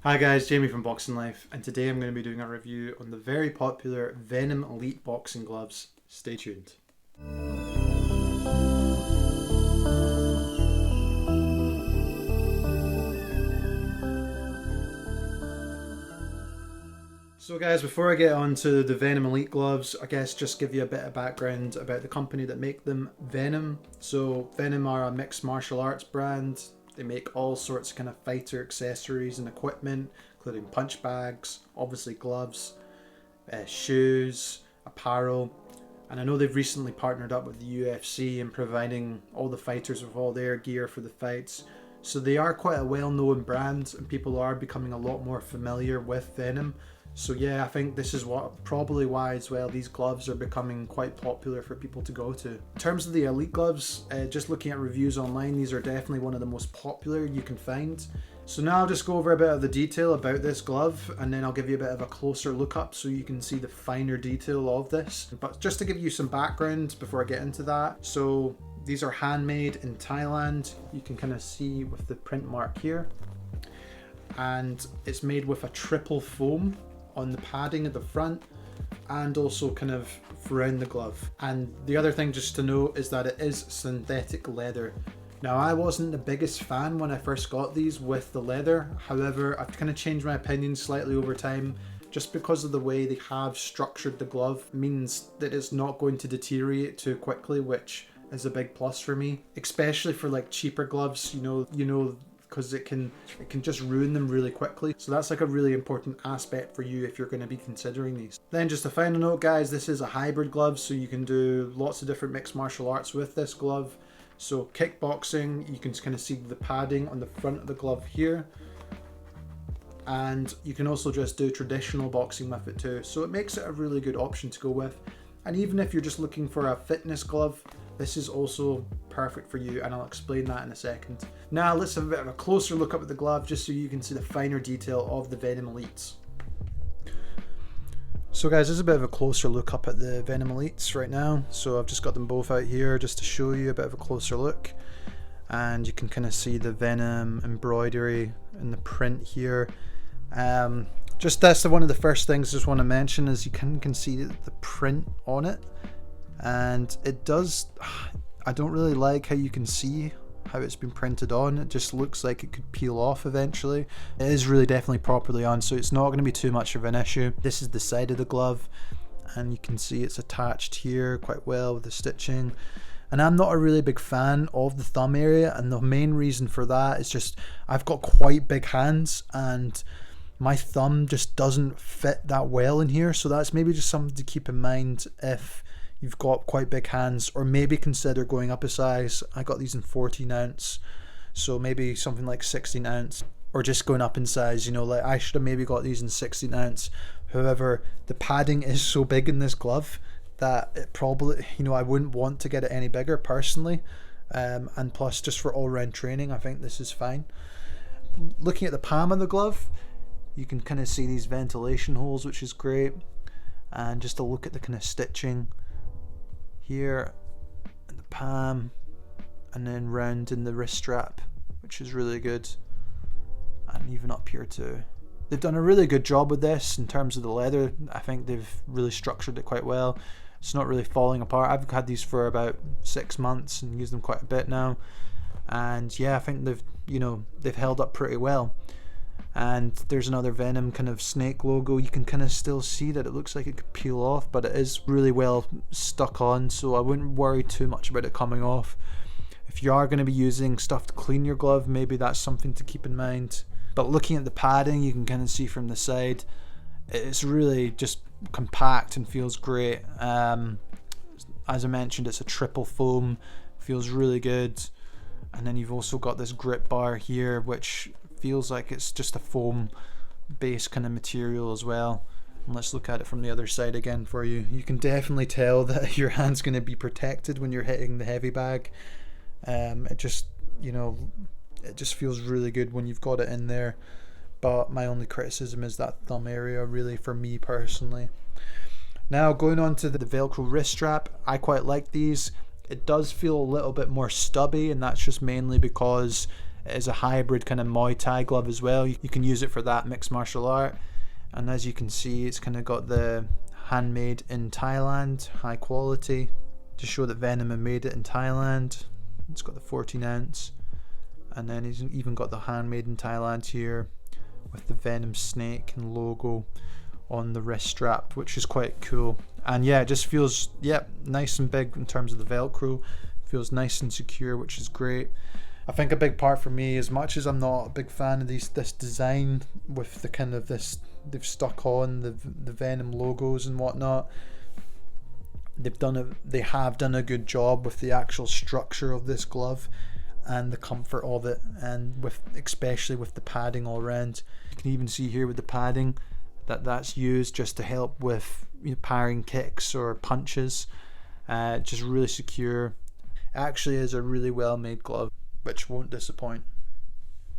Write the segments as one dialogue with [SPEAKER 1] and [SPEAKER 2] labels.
[SPEAKER 1] Hi guys, Jamie from Boxing Life, and today I'm going to be doing a review on the very popular Venum Elite Boxing Gloves. Stay tuned. So guys, before I get on to the Venum Elite Gloves, I guess just give you a bit of background about the company that make them, Venum. So Venum are a mixed martial arts brand. They make all sorts of kind of fighter accessories and equipment, including punch bags, obviously gloves, shoes, apparel. And I know they've recently partnered up with the UFC in providing all the fighters with all their gear for the fights. So they are quite a well-known brand and people are becoming a lot more familiar with Venum. So yeah, I think this is probably why as well these gloves are becoming quite popular for people to go to. In terms of the Elite gloves, just looking at reviews online, these are definitely one of the most popular you can find. So now I'll just go over a bit of the detail about this glove and then I'll give you a bit of a closer look up so you can see the finer detail of this. But just to give you some background before I get into that, so these are handmade in Thailand. You can kind of see with the print mark here. And it's made with a triple foam on the padding at the front and also kind of around the glove. And the other thing just to note is that it is synthetic leather. Now I wasn't the biggest fan when I first got these with the leather, however I've kind of changed my opinion slightly over time just because of the way they have structured the glove means that it's not going to deteriorate too quickly, which is a big plus for me, especially for like cheaper gloves, you know, because it can just ruin them really quickly. So that's like a really important aspect for you if you're going to be considering these. Then just a final note guys, this is a hybrid glove, so you can do lots of different mixed martial arts with this glove. So kickboxing, you can kind of see the padding on the front of the glove here. And you can also just do traditional boxing with it too. So it makes it a really good option to go with. And even if you're just looking for a fitness glove, this is also perfect for you, and I'll explain that in a second. Now let's have a bit of a closer look up at the glove just so you can see the finer detail of the Venum Elites. So guys, this is a bit of a closer look up at the Venum Elites right now. So I've just got them both out here just to show you a bit of a closer look. And you can kind of see the Venum embroidery in the print here. Just that's one of the first things I just want to mention is you can see the print on it. And it does, I don't really like how you can see how it's been printed on. It just looks like it could peel off eventually. It is really definitely properly on, so it's not going to be too much of an issue. This is the side of the glove and you can see it's attached here quite well with the stitching. And I'm not a really big fan of the thumb area, and the main reason for that is just I've got quite big hands and my thumb just doesn't fit that well in here. So that's maybe just something to keep in mind if you've got quite big hands, or maybe consider going up a size. I got these in 14 ounce, so maybe something like 16 ounce, or just going up in size, you know, like I should have maybe got these in 16 ounce. However, the padding is so big in this glove that it probably, you know, I wouldn't want to get it any bigger personally. And plus just for all round training, I think this is fine. Looking at the palm of the glove, you can kind of see these ventilation holes, which is great. And just to look at the kind of stitching here in the palm and then round in the wrist strap, which is really good, and even up here too. They've done a really good job with this in terms of the leather. I think they've really structured it quite well. It's not really falling apart. I've had these for about 6 months and used them quite a bit now, and yeah, I think they've held up pretty well. And there's another Venum kind of snake logo. You can kind of still see that it looks like it could peel off, but it is really well stuck on, so I wouldn't worry too much about it coming off. If you are going to be using stuff to clean your glove, maybe that's something to keep in mind. But looking at the padding, you can kind of see from the side, it's really just compact and feels great. As I mentioned, it's a triple foam, feels really good. And then you've also got this grip bar here, which feels like it's just a foam base kind of material as well. And let's look at it from the other side again for you. You can definitely tell that your hand's going to be protected when you're hitting the heavy bag. It just, you know, it just feels really good when you've got it in there. But my only criticism is that thumb area, really, for me personally. Now going on to the Velcro wrist strap, I quite like these. It does feel a little bit more stubby, and that's just mainly because It is a hybrid kind of Muay Thai glove as well. You can use it for that mixed martial art. And as you can see, it's kind of got the handmade in Thailand, high quality, to show that Venum have made it in Thailand. It's got the 14 ounce. And then he's even got the handmade in Thailand here with the Venum snake and logo on the wrist strap, which is quite cool. And yeah, it just feels, nice and big in terms of the Velcro. Feels nice and secure, which is great. I think a big part for me, as much as I'm not a big fan of this design with the kind of this, they've stuck on the Venum logos and whatnot. They have done a good job with the actual structure of this glove and the comfort of it, and especially with the padding all around. You can even see here with the padding that's used just to help with parrying kicks or punches. Just really secure. It actually is a really well made glove, which won't disappoint.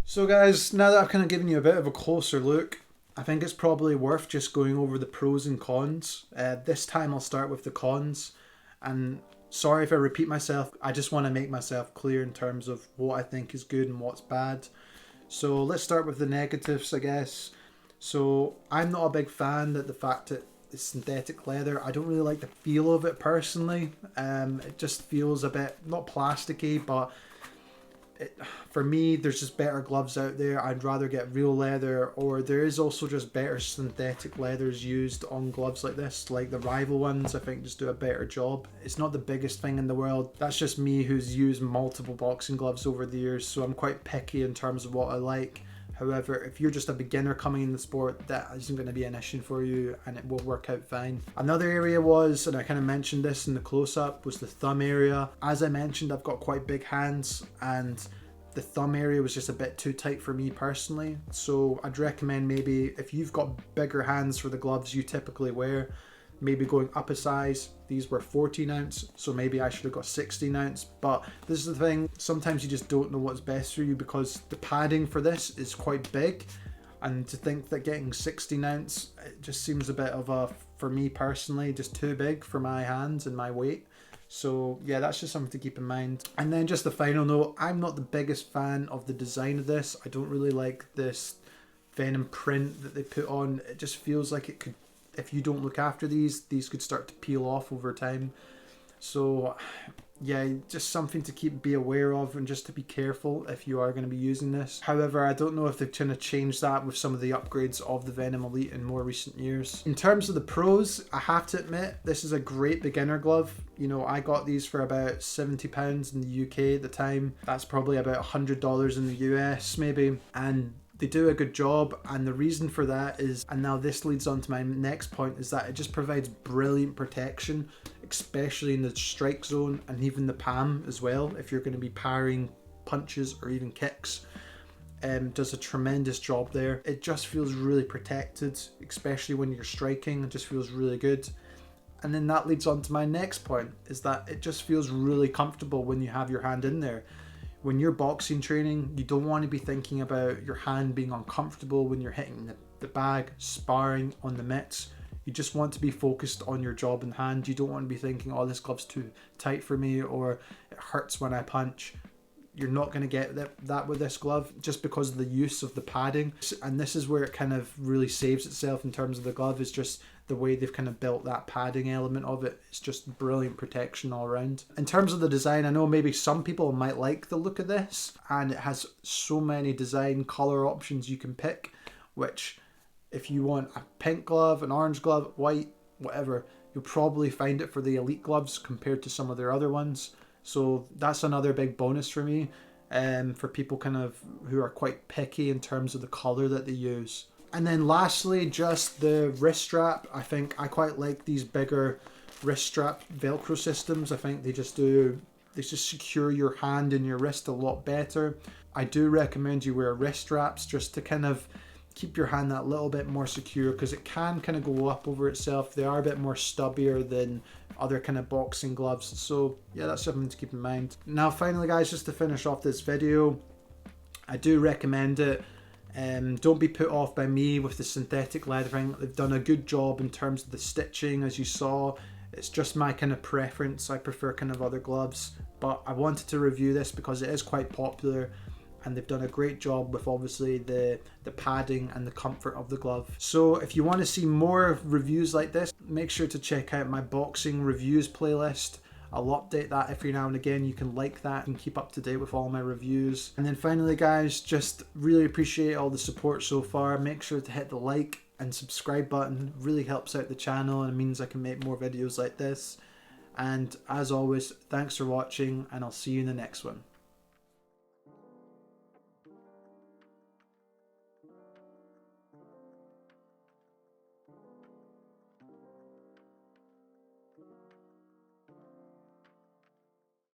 [SPEAKER 1] So guys, now that I've kind of given you a bit of a closer look, I think it's probably worth just going over the pros and cons. This time I'll start with the cons, and sorry if I repeat myself, I just want to make myself clear in terms of what I think is good and what's bad. So let's start with the negatives, I guess. So I'm not a big fan that the fact that it's synthetic leather. I don't really like the feel of it personally. It just feels a bit, not plasticky, but for me, there's just better gloves out there. I'd rather get real leather, or there is also just better synthetic leathers used on gloves like this, like the rival ones. I think just do a better job. It's not the biggest thing in the world. That's just me, who's used multiple boxing gloves over the years, so I'm quite picky in terms of what I like. However, if you're just a beginner coming in the sport, that isn't going to be an issue for you, and it will work out fine. Another area was, and I kind of mentioned this in the close-up, was the thumb area. As I mentioned, I've got quite big hands, and the thumb area was just a bit too tight for me personally. So I'd recommend maybe if you've got bigger hands for the gloves you typically wear, maybe going up a size. These were 14 ounce, so maybe I should have got 16 ounce. But this is the thing, sometimes you just don't know what's best for you, because the padding for this is quite big, and to think that getting 16 ounce, it just seems a bit of a, for me personally, just too big for my hands and my weight. So yeah, that's just something to keep in mind. And then just the final note, I'm not the biggest fan of the design of this. I don't really like this Venum print that they put on. It just feels like it could, if you don't look after these could start to peel off over time. So yeah, just something to be aware of, and just to be careful if you are going to be using this. However, I don't know if they've kind of changed that with some of the upgrades of the Venum Elite in more recent years. In terms of the pros, I have to admit, this is a great beginner glove. You know, I got these for about £70 in the UK at the time. That's probably about $100 in the US maybe. And they do a good job, and the reason for that is, and now this leads on to my next point, is that it just provides brilliant protection, especially in the strike zone and even the palm as well, if you're going to be parrying punches or even kicks. Does a tremendous job there. It just feels really protected, especially when you're striking. It just feels really good. And then that leads on to my next point, is that it just feels really comfortable when you have your hand in there. When you're boxing training, you don't want to be thinking about your hand being uncomfortable when you're hitting the bag, sparring on the mitts. You just want to be focused on your job in hand. You don't want to be thinking, oh, this glove's too tight for me, or it hurts when I punch. You're not going to get that with this glove, just because of the use of the padding. And this is where it kind of really saves itself in terms of the glove, is just the way they've kind of built that padding element of it. It's just brilliant protection all around. In terms of the design, I know maybe some people might like the look of this, and it has so many design color options you can pick, which if you want a pink glove, an orange glove, white, whatever, you'll probably find it for the Elite gloves compared to some of their other ones. So that's another big bonus for me, for people kind of who are quite picky in terms of the color that they use. And then lastly, just the wrist strap. I think I quite like these bigger wrist strap Velcro systems. I think they just secure your hand and your wrist a lot better. I do recommend you wear wrist straps just to kind of keep your hand that little bit more secure, because it can kind of go up over itself. They are a bit more stubbier than other kind of boxing gloves. So yeah, that's something to keep in mind. Now finally guys, just to finish off this video, I do recommend it. Don't be put off by me with the synthetic leathering. They've done a good job in terms of the stitching, as you saw. It's just my kind of preference. I prefer kind of other gloves, but I wanted to review this because it is quite popular. and they've done a great job with obviously the padding and the comfort of the glove. So if you want to see more reviews like this, make sure to check out my boxing reviews playlist. I'll update that every now and again. You can like that and keep up to date with all my reviews. And then finally guys, just really appreciate all the support so far. Make sure to hit the like and subscribe button. It really helps out the channel and it means I can make more videos like this. And as always, thanks for watching, and I'll see you in the next one.